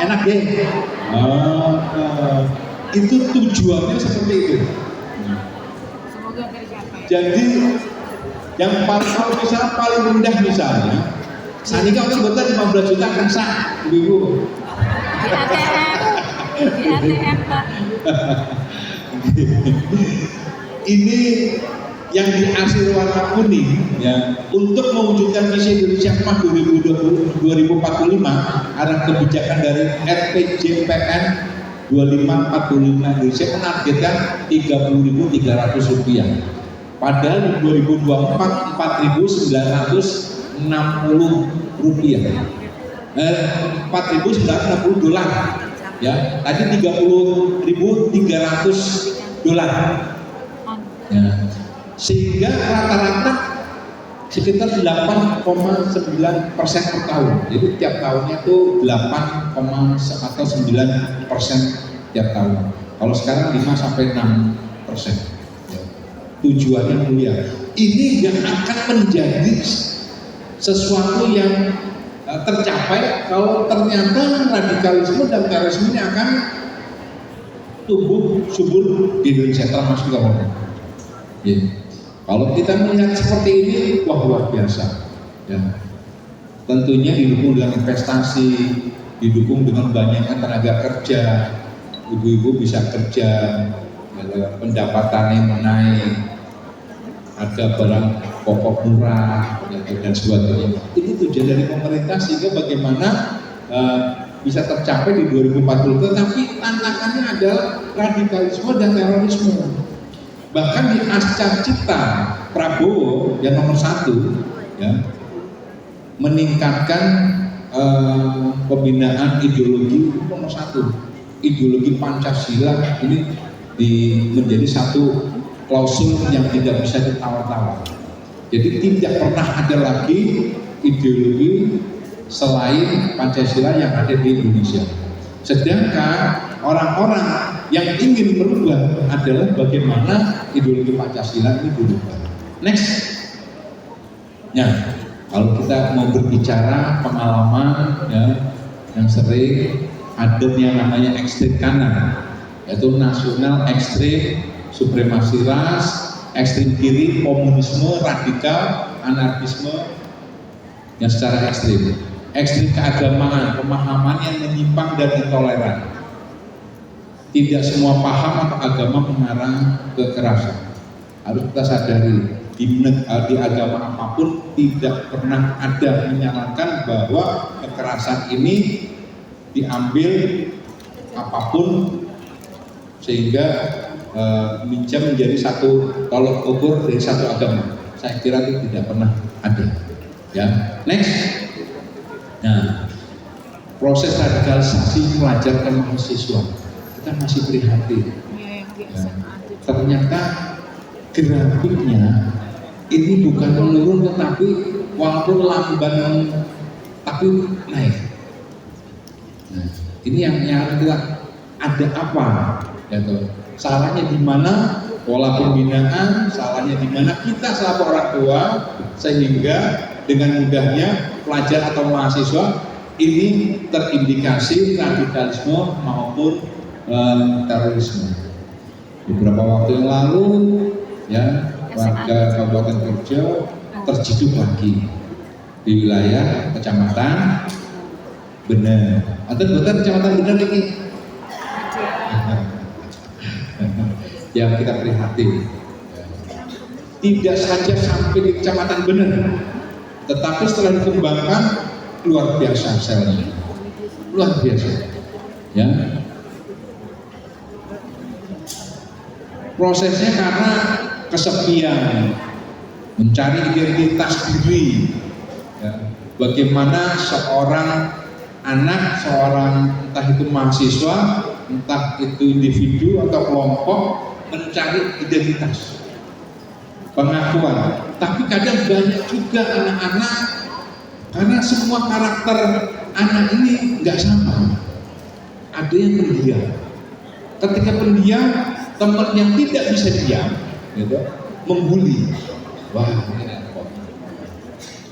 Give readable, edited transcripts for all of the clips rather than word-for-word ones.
Enak deh. Itu tujuannya seperti itu. Semoga tercapai. Jadi yang paling kalau misalnya paling rendah misalnya, Sanika kan betul 15 juta kan sah, ibu. Di ATM Pak. Ini yang diarsir warna kuning ya untuk mewujudkan visi Indonesia Emas 2045 arah kebijakan dari RPJMN 2545 Indonesia menargetkan Rp30.300. Padahal di 2024 Rp4.960. $4.960 ya. Tadi $30.300 ya. Sehingga rata-rata sekitar 8,9% per tahun. Jadi tiap tahunnya itu 8,9% tiap tahun. Kalau sekarang 5 sampai 6%. Ya. Tujuannya mulia. Ini yang akan menjadi sesuatu yang tercapai kalau ternyata radikalisme dan terorisme ini akan tumbuh subur di Indonesia termasuk juga. Ya. Kalau kita melihat seperti ini, wah luar biasa. Ya. Tentunya didukung dengan investasi, didukung dengan banyaknya tenaga kerja, ibu-ibu bisa kerja, ya, pendapatannya menaik, ada barang pokok murah, ya, dan sebagainya. Ini tujuan dari pemerintah sehingga bagaimana bisa tercapai di 2040. Tetapi tantangannya adalah radikalisme dan terorisme. Bahkan di Asca Cipta Prabowo yang nomor 1 ya, meningkatkan pembinaan ideologi nomor 1, ideologi Pancasila ini menjadi satu klausul yang tidak bisa ditawar-tawar. Jadi tidak pernah ada lagi ideologi selain Pancasila yang ada di Indonesia. Sedangkan orang-orang yang ingin merubah adalah bagaimana ideologi Pancasila ini berubah. Next. Ya, kalau kita mau berbicara pengalaman ya, yang sering ada yang namanya ekstrem kanan, yaitu nasional ekstrem, supremasi ras, ekstrem kiri, komunisme, radikal, anarkisme yang secara ekstrem. Ekstrem keagamaan, pemahaman yang menyimpang dan intoleran. Tidak semua paham atau agama mengarah kekerasan. Harus kita sadari di agama apapun tidak pernah ada menyarankan bahwa kekerasan ini diambil apapun sehingga bisa menjadi satu tolok ukur dari satu agama. Saya kira itu tidak pernah ada. Ya, next. Nah, proses radikalisasi pelajar dan mahasiswa kita masih prihatin. Ya, ternyata grafiknya ini bukan menurun tetapi walaupun lamban tapi naik. Nah, ini yang kita ada apa? Ya, salahnya di mana? Pola pembinaan, salahnya di mana? Kita selaku orang tua sehingga dengan mudahnya pelajar atau mahasiswa ini terindikasi radikalisme maupun terorisme. Beberapa waktu yang lalu ya warga Kabupaten Purjo terciduk lagi di wilayah Kecamatan Bener. Atau bukan Kecamatan Bener ini? Yang kita prihatin. Tidak saja sampai di Kecamatan Bener, tetapi setelah dikembangkan luar biasa selnya, luar biasa. Ya. Prosesnya karena kesepian, mencari identitas diri. Ya. Bagaimana seorang anak, seorang entah itu mahasiswa, entah itu individu atau kelompok mencari identitas, pengakuan. Tapi kadang banyak juga anak-anak karena semua karakter anak ini nggak sama. Ada yang pendiam. Ketika pendiam, teman yang tidak bisa diam, gitu, membuli. Wah, ini repot.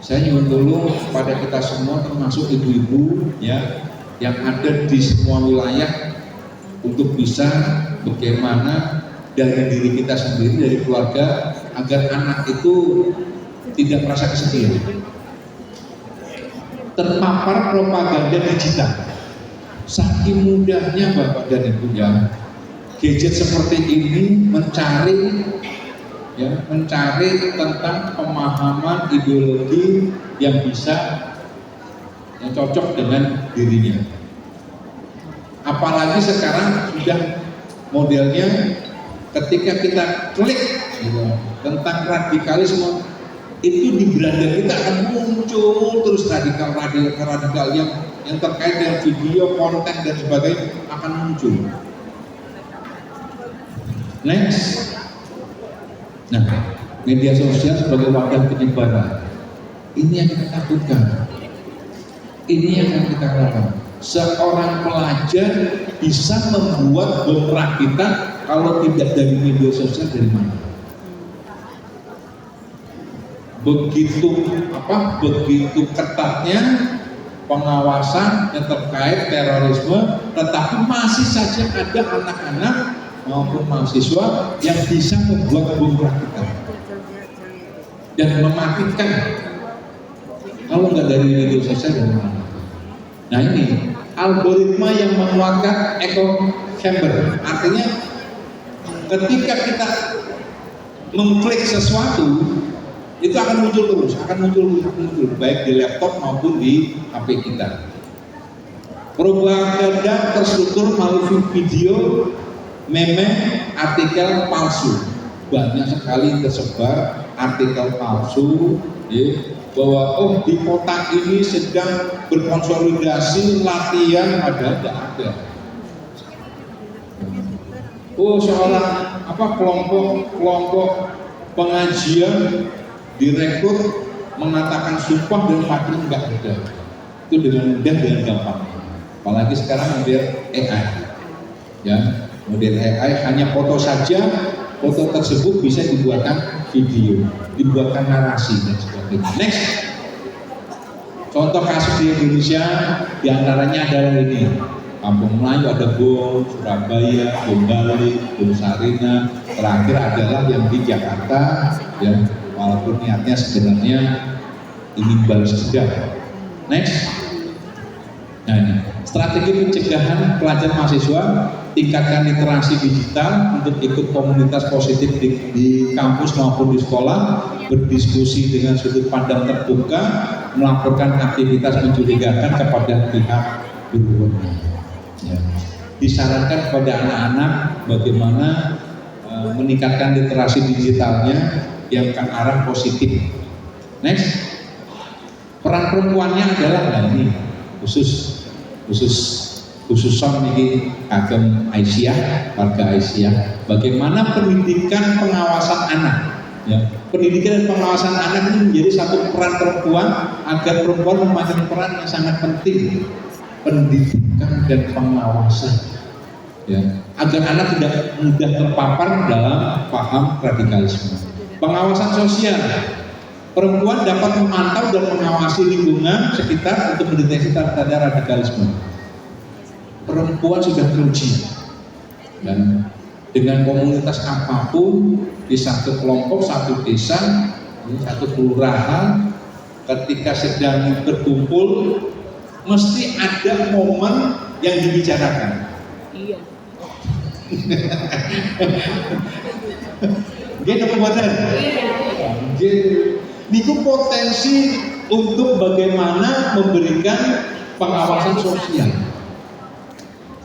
Saya nyuwun dulu pada kita semua, termasuk ibu-ibu, ya, yang ada di semua wilayah untuk bisa bagaimana dari diri kita sendiri, dari keluarga, agar anak itu tidak merasa kesepian. Terpapar propaganda digital, saking mudahnya Bapak dan Ibu ya, gadget seperti ini mencari tentang pemahaman ideologi yang bisa yang cocok dengan dirinya. Apalagi sekarang sudah modelnya ketika kita klik gitu, tentang radikalisme, itu di beranda kita akan muncul terus radikal yang terkait dengan video, konten dan sebagainya akan muncul. Next. Nah, media sosial sebagai wadah penyebaran. Ini yang kita takutkan. Ini yang akan kita lakukan. Seorang pelajar bisa membuat bom rakitan kalau tidak dari media sosial, dari mana? Begitu ketatnya pengawasan yang terkait terorisme, tetapi masih saja ada anak-anak maupun mahasiswa yang bisa membuat bom rakitan dan mematikan. Kalau nggak dari media sosial, dari mana? Nah, ini algoritma yang menguatkan echo chamber, artinya ketika kita mengklik sesuatu itu akan muncul terus, baik di laptop maupun di HP kita. Propaganda terstruktur melalui video, meme, artikel palsu. Banyak sekali tersebar artikel palsu bahwa di kota ini sedang berkonsolidasi latihan, padahal tidak ada. Seorang kelompok pengajian direkrut mengatakan sumpah dan mati, enggak ada. Itu dengan mudah dan gampang. Apalagi sekarang model AI. Ya, model AI hanya foto saja, foto tersebut bisa dibuatkan video, dibuatkan narasi dan sebagainya. Next. Contoh kasus di Indonesia diantaranya adalah ini. Kampung Melayu ada bom, Surabaya, bom Bali, bom Sarina. Terakhir adalah yang di Jakarta, ya, walaupun niatnya sebenarnya ingin balas dendam. Next. Nah, ini strategi pencegahan pelajar mahasiswa, tingkatkan literasi digital untuk ikut komunitas positif di kampus maupun di sekolah, berdiskusi dengan sudut pandang terbuka, melaporkan aktivitas mencurigakan kepada pihak berwenang. Ya. Disarankan kepada anak-anak bagaimana meningkatkan literasi digitalnya yang ke arah positif. Next, peran perempuannya adalah ini khususon ini kagem Aisyah, warga Aisyah. Bagaimana pendidikan pengawasan anak? Ya, pendidikan dan pengawasan anak ini menjadi satu peran perempuan agar perempuan memainkan peran yang sangat penting. Pendidikan dan pengawasan, ya, agar anak tidak mudah terpapar dalam paham radikalisme. Pengawasan sosial, perempuan dapat memantau dan mengawasi lingkungan sekitar untuk mendeteksi tanda-tanda radikalisme. Perempuan sudah teruji, dan dengan komunitas apapun di satu kelompok, satu desa, satu kelurahan, ketika sedang berkumpul, mesti ada momen yang dibicarakan. Iya. Gitu kebuatan. Niku potensi untuk bagaimana memberikan pengawasan sosial.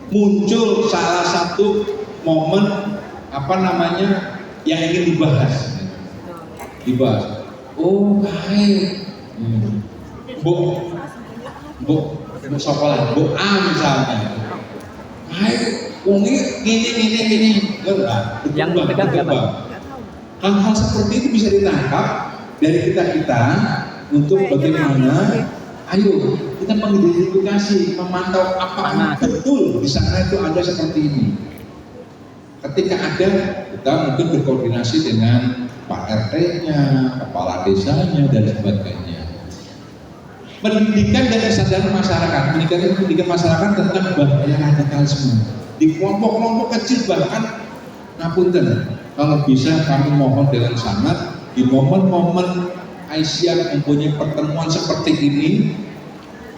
Muncul salah satu momen yang ingin dibahas. Baik. Bu sekolah, Bu A misalnya. Ini, yang dipegang siapa? Hal-hal seperti itu bisa ditangkap dari kita untuk bagaimana, ayo kita mengidentifikasi, memantau apakah betul di sana itu ada seperti ini. Ketika ada, kita mungkin berkoordinasi dengan Pak RT-nya, kepala desanya dan sebagainya. pendidikan dan kesadaran masyarakat, pendidikan masyarakat tentang bahaya radikalisme di kelompok-kelompok kecil, bahkan ngapunten, kalau bisa kami mohon dengan sangat di momen-momen Aisyah mempunyai pertemuan seperti ini,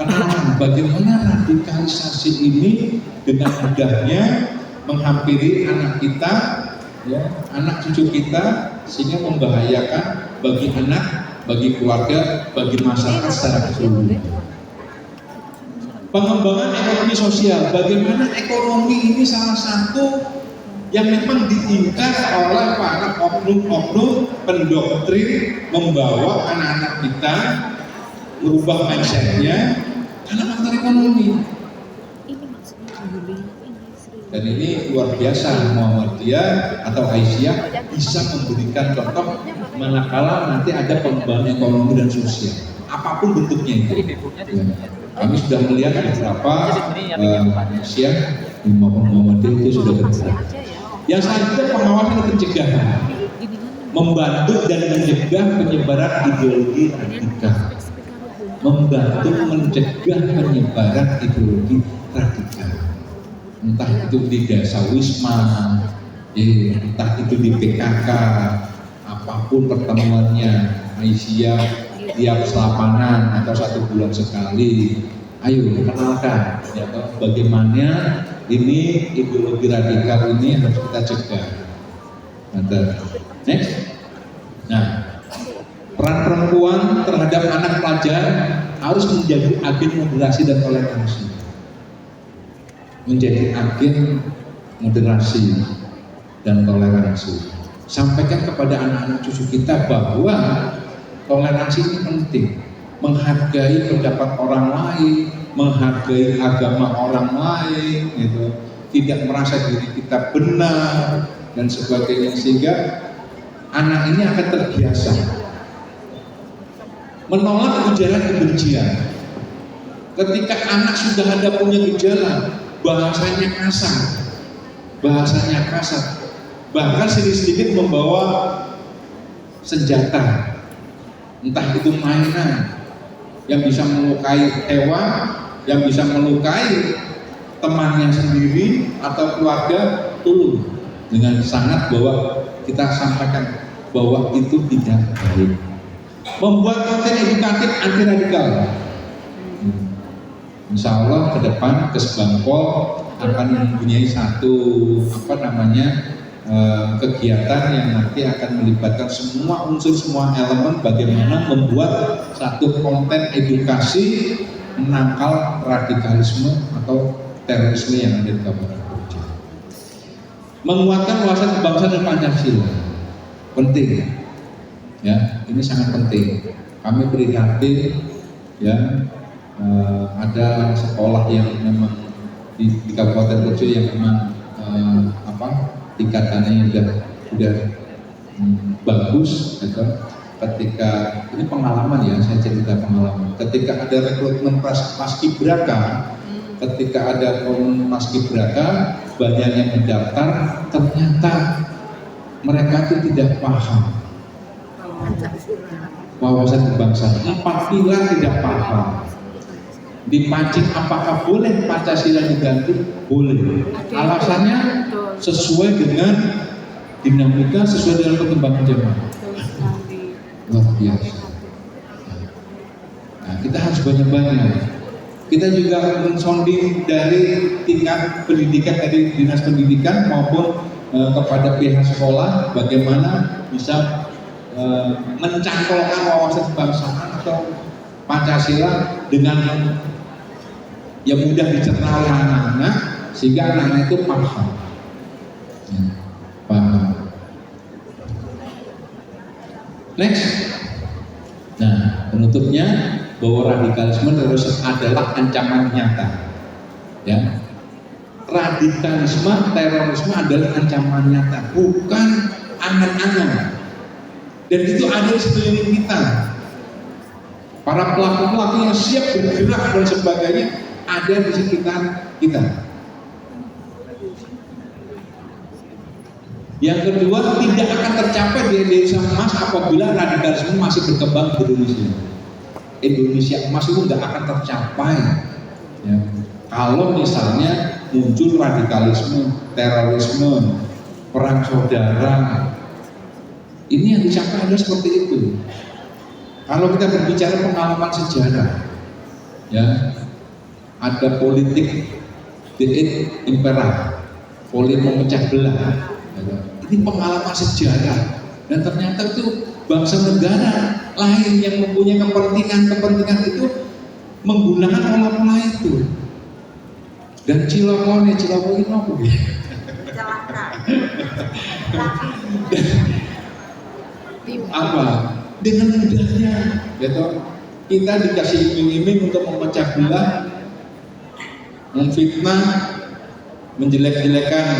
kenalan bagaimana radikalisasi ini dengan mudahnya menghampiri anak kita, ya, anak cucu kita, sehingga membahayakan bagi anak, bagi keluarga, bagi masyarakat secara keseluruhan. Pengembangan ekonomi sosial, bagaimana ekonomi ini salah satu yang memang diincar oleh para oknum-oknum pendoktrin membawa anak-anak kita merubah mindsetnya karena faktor ekonomi. Dan ini luar biasa Muhammadiyah atau Aisyah bisa memberikan contoh manakala nanti ada pengembangan ekonomi dan sosial, apapun bentuknya itu. Ya. Kami sudah melihat beberapa Aisyah maupun Muhammadiyah itu sudah bergerak. Yang selanjutnya pengawasan dan pencegahan, membantu dan mencegah penyebaran ideologi radikal, membantu mencegah penyebaran ideologi radikal, entah itu di Desa Wisma, entah itu di PKK, apapun pertemuannya, Aisyah tiap selapanan atau 1 bulan sekali, ayo kenalkan ya, bagaimana ini ideologi radikal ini harus kita cegah. Next. Nah, peran perempuan terhadap anak pelajar harus menjadi agen moderasi dan toleransi. Menjadi agen moderasi dan toleransi. Sampaikan kepada anak-anak cucu kita bahwa toleransi ini penting. Menghargai pendapat orang lain, menghargai agama orang lain, gitu. Tidak merasa diri kita benar dan sebagainya, sehingga anak ini akan terbiasa menolak ujaran kebencian. Ketika anak sudah ada punya gejala, bahasanya kasar, bahkan sedikit-sedikit membawa senjata, entah itu mainan yang bisa melukai hewan, yang bisa melukai temannya sendiri atau keluarga, tolong dengan sangat bahwa kita sampaikan bahwa itu tidak baik. Membuat konten edukatif anti radikal. Insya Allah ke depan Kesbangpol akan mempunyai satu kegiatan yang nanti akan melibatkan semua unsur, semua elemen, bagaimana membuat satu konten edukasi menangkal radikalisme atau terorisme yang ada di Kabupaten Kudus. Menguatkan wawasan kebangsaan dan Pancasila penting, ya, ini sangat penting. Kami prihatin, ya, ada sekolah yang memang di Kabupaten Kudus yang memang tingkatannya sudah bagus, gitu. Ketika ini pengalaman, ya, saya cerita pengalaman. Ketika ada rekrutmen paskibraka, ketika ada paskibraka, banyak yang mendaftar, ternyata mereka itu tidak paham wawasan kebangsaan. 4 pilar tidak paham. Dipancing apakah boleh Pancasila diganti? Boleh. Alasannya sesuai dengan dinamika, sesuai dengan perkembangan zaman. Luar biasa. Nah, kita harus banyak-banyak. Kita juga mensonding dari tingkat pendidikan, dari dinas pendidikan maupun kepada pihak sekolah, bagaimana bisa mencangkolkan wawasan kebangsaan atau Pancasila dengan yang mudah dicerna oleh anak-anak, sehingga anak-anak itu paham. Next. Nah, penutupnya bahwa radikalisme terus adalah ancaman nyata. Ya. Radikalisme, terorisme adalah ancaman nyata, bukan angan-angan. Dan itu ada di sekeliling kita. Para pelaku-pelaku yang siap bergerak dan sebagainya ada di sekitar kita. Yang kedua, tidak akan tercapai di Indonesia emas apabila radikalisme masih berkembang di Indonesia. Indonesia emas itu nggak akan tercapai ya, kalau misalnya muncul radikalisme, terorisme, perang saudara. Ini yang dicapai adalah seperti itu. Kalau kita berbicara pengalaman sejarah, ya, ada politik impera, politik memecah belah. Ini pengalaman sejarah, dan ternyata itu bangsa negara lain yang mempunyai kepentingan itu menggunakan pola-pola itu. Dan Ciloko ini apa ya? Apa? Dengan mudahnya, gitu. Kita dikasih iming-iming untuk memecah belah, memfitnah, menjelek-jelekan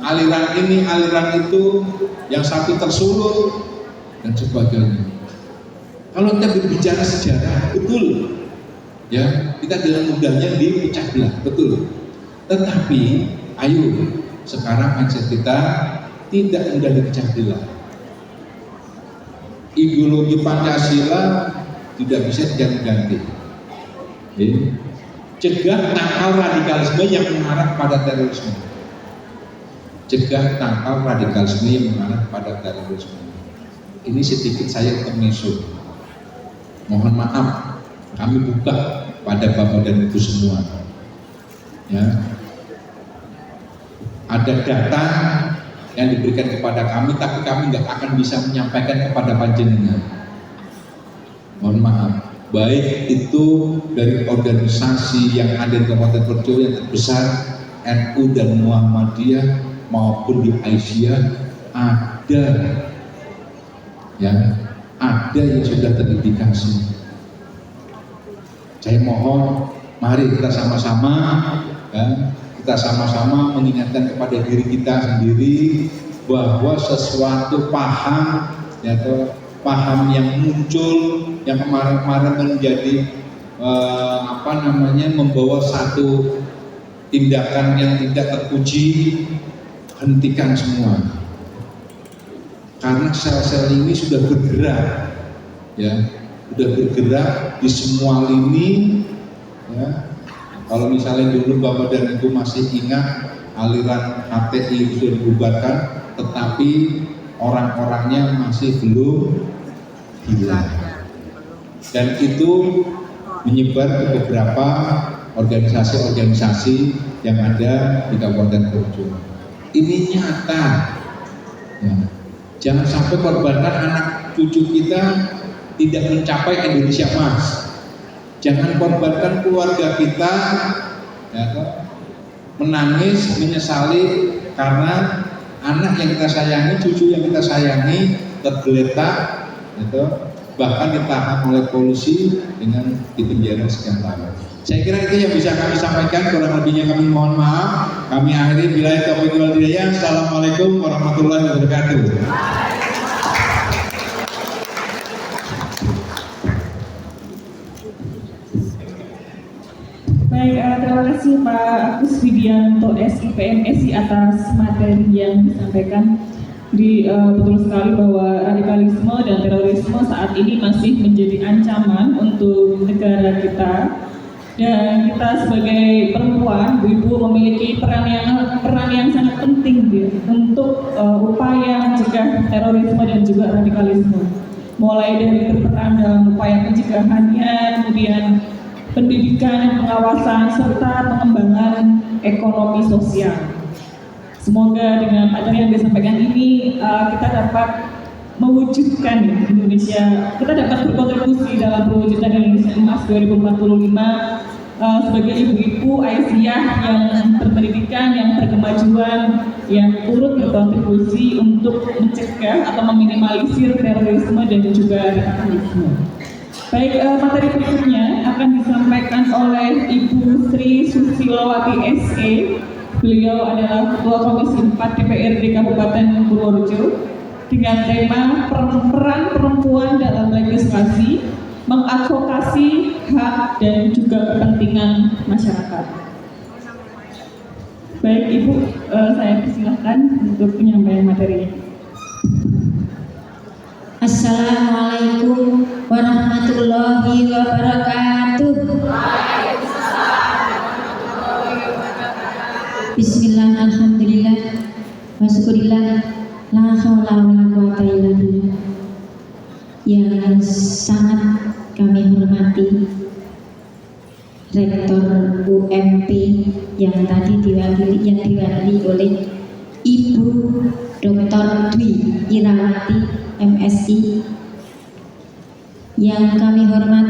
aliran ini, aliran itu, yang satu tersulut dan sebagainya. Kalau kita berbicara sejarah, betul, ya, kita dengan mudahnya dipecah belah, betul. Tetapi, ayo, sekarang mindset kita tidak mudah dipecah belah. Ideologi Pancasila tidak bisa diganti. Cegah tangkal radikalisme yang mengarah pada terorisme. Cegah tangkal radikalisme yang mengarah pada terorisme. Ini sedikit saya intermezzo. Mohon maaf, kami buka pada Bapak dan Ibu semua. Ya. Ada data yang diberikan kepada kami, tapi kami nggak akan bisa menyampaikan kepada panjenengan. Mohon maaf, baik itu dari organisasi yang ada di Kabupaten Projo yang terbesar, NU dan Muhammadiyah maupun di Aisyah, ada yang sudah terindikasi. Saya mohon, mari kita sama-sama, ya, kita sama-sama mengingatkan kepada diri kita sendiri bahwa sesuatu paham, ya, paham yang muncul yang kemarin-kemarin menjadi membawa satu tindakan yang tidak terpuji, hentikan semua. Karena sel-sel ini sudah bergerak, ya, sudah bergerak di semua lini, ya. Kalau misalnya dulu Bapak dan Ibu masih ingat aliran HTI sudah dibubarkan, tetapi orang-orangnya masih belum hilang. Dan itu menyebar ke beberapa organisasi-organisasi yang ada di Kabupaten Projo. Ini nyata. Ya. Jangan sampai korbankan anak cucu kita tidak mencapai Indonesia Emas. Jangan korbankan keluarga kita, ya, menangis, menyesali karena anak yang kita sayangi, cucu yang kita sayangi tergeletak, gitu, bahkan ditahan oleh polisi dengan dipenjara sekian tahun. Saya kira itu yang bisa kami sampaikan, kurang lebihnya kami mohon maaf. Kami akhiri billahi taufiq wal hidayah. Assalamualaikum warahmatullahi wabarakatuh. Baik, terima kasih Pak Agus Widianto SIPMSI atas materi yang disampaikan. Betul sekali bahwa radikalisme dan terorisme saat ini masih menjadi ancaman untuk negara kita, dan kita sebagai perempuan, ibu memiliki peran yang sangat penting untuk upaya mencegah terorisme dan juga radikalisme. Mulai dari berperan dalam upaya pencegahannya, kemudian pendidikan dan pengawasan, serta pengembangan ekonomi sosial. Semoga dengan materi yang disampaikan ini kita dapat mewujudkan Indonesia, kita dapat berkontribusi dalam mewujudkan Indonesia Emas 2045 sebagai ibu-ibu Aisyah yang berpendidikan, yang berkemajuan, yang turut berkontribusi untuk mencegah atau meminimalisir terorisme dan juga radikalisme. Baik, materi berikutnya akan disampaikan oleh Ibu Sri Susilowati SE. Beliau adalah Ketua Komisi 4 DPRD Kabupaten Purworejo dengan tema peran perempuan dalam legislasi, mengadvokasi hak dan juga kepentingan masyarakat. Baik Ibu, saya persilahkan untuk penyampaian materinya. Assalamualaikum warahmatullahi warahmatullahi wabarakatuh. Bismillah, alhamdulillah, wa syukurillah, la haula wa la quwata illa billah. Yang sangat kami hormati Rektor UMP yang tadi diwakili oleh Ibu Dr. Dwi Irawati MSI, yang kami hormati